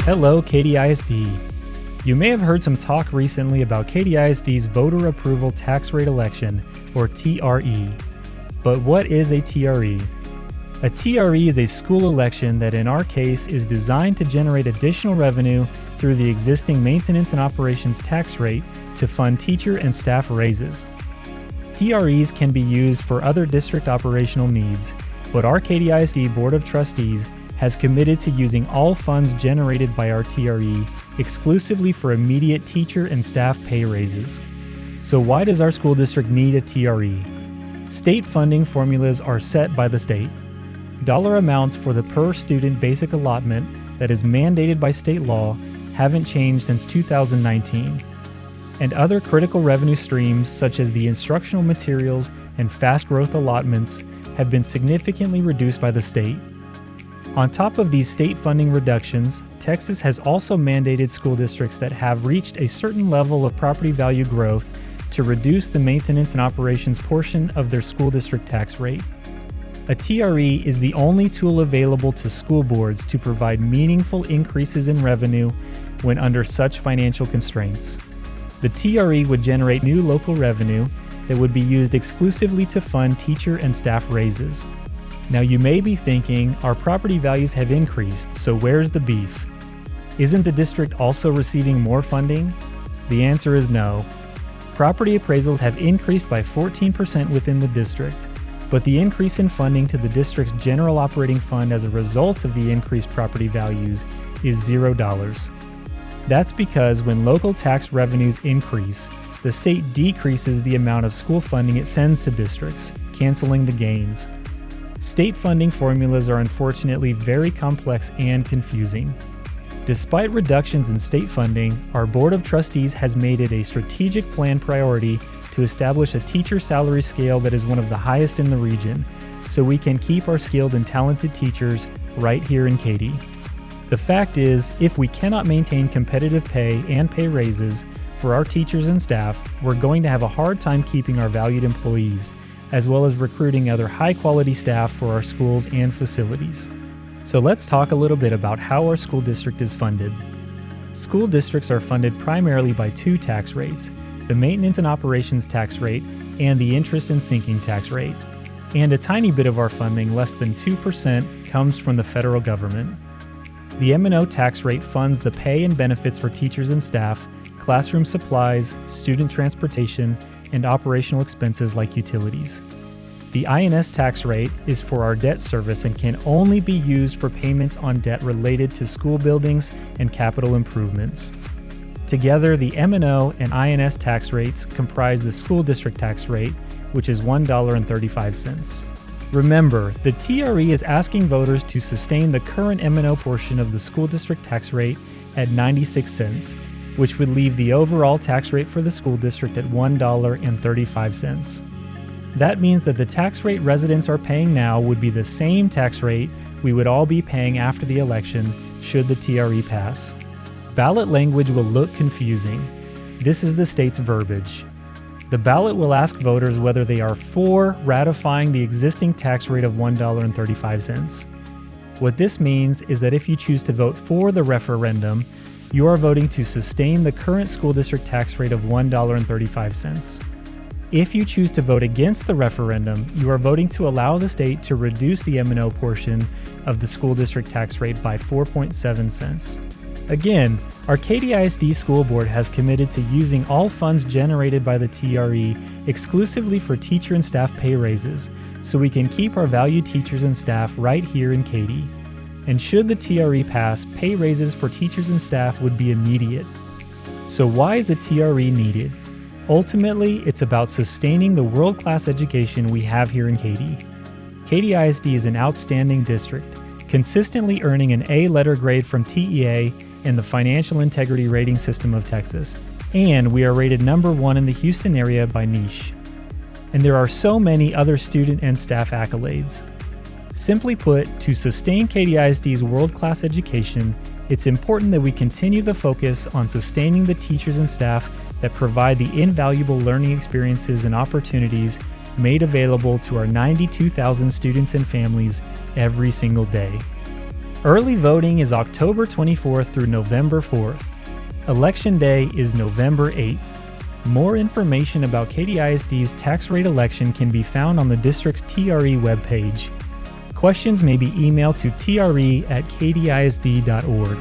Hello, Katy ISD. You may have heard some talk recently about Katy ISD's Voter Approval Tax Rate Election, or TRE. But what is a TRE? A TRE is a school election that in our case is designed to generate additional revenue through the existing maintenance and operations tax rate to fund teacher and staff raises. TREs can be used for other district operational needs, but our Katy ISD Board of Trustees has committed to using all funds generated by our TRE exclusively for immediate teacher and staff pay raises. So why does our school district need a TRE? State funding formulas are set by the state. Dollar amounts for the per student basic allotment that is mandated by state law haven't changed since 2019. And other critical revenue streams such as the instructional materials and fast growth allotments have been significantly reduced by the state. On top of these state funding reductions, Texas has also mandated school districts that have reached a certain level of property value growth to reduce the maintenance and operations portion of their school district tax rate. A TRE is the only tool available to school boards to provide meaningful increases in revenue when under such financial constraints. The TRE would generate new local revenue that would be used exclusively to fund teacher and staff raises. Now you may be thinking, our property values have increased, so where's the beef? Isn't the district also receiving more funding? The answer is no. Property appraisals have increased by 14% within the district, but the increase in funding to the district's general operating fund as a result of the increased property values is $0. That's because when local tax revenues increase, the state decreases the amount of school funding it sends to districts, canceling the gains. State funding formulas are unfortunately very complex and confusing. Despite reductions in state funding, our Board of Trustees has made it a strategic plan priority to establish a teacher salary scale that is one of the highest in the region, so we can keep our skilled and talented teachers right here in Katy. The fact is, if we cannot maintain competitive pay and pay raises for our teachers and staff, we're going to have a hard time keeping our valued employees, as well as recruiting other high-quality staff for our schools and facilities. So let's talk a little bit about how our school district is funded. School districts are funded primarily by two tax rates, the maintenance and operations tax rate and the interest and sinking tax rate. And a tiny bit of our funding, less than 2%, comes from the federal government. The M&O tax rate funds the pay and benefits for teachers and staff, classroom supplies, student transportation, and operational expenses like utilities. The INS tax rate is for our debt service and can only be used for payments on debt related to school buildings and capital improvements. Together, the M&O and INS tax rates comprise the school district tax rate, which is $1.35. Remember, the TRE is asking voters to sustain the current M&O portion of the school district tax rate at 96 cents, which would leave the overall tax rate for the school district at $1.35. That means that the tax rate residents are paying now would be the same tax rate we would all be paying after the election should the TRE pass. Ballot language will look confusing. This is the state's verbiage. The ballot will ask voters whether they are for ratifying the existing tax rate of $1.35. What this means is that if you choose to vote for the referendum, you are voting to sustain the current school district tax rate of $1.35. If you choose to vote against the referendum, you are voting to allow the state to reduce the M&O portion of the school district tax rate by 4.7 cents. Again, our Katy ISD School Board has committed to using all funds generated by the TRE exclusively for teacher and staff pay raises, so we can keep our valued teachers and staff right here in Katy. And should the TRE pass, pay raises for teachers and staff would be immediate. So why is a TRE needed? Ultimately, it's about sustaining the world-class education we have here in Katy. Katy ISD is an outstanding district, consistently earning an A letter grade from TEA in the Financial Integrity Rating System of Texas, and we are rated number 1 in the Houston area by Niche. And there are so many other student and staff accolades. Simply put, to sustain Katy ISD's world-class education, it's important that we continue the focus on sustaining the teachers and staff that provide the invaluable learning experiences and opportunities made available to our 92,000 students and families every single day. Early voting is October 24th through November 4th. Election Day is November 8th. More information about Katy ISD's tax rate election can be found on the district's TRE webpage. Questions may be emailed to tre@katyisd.org.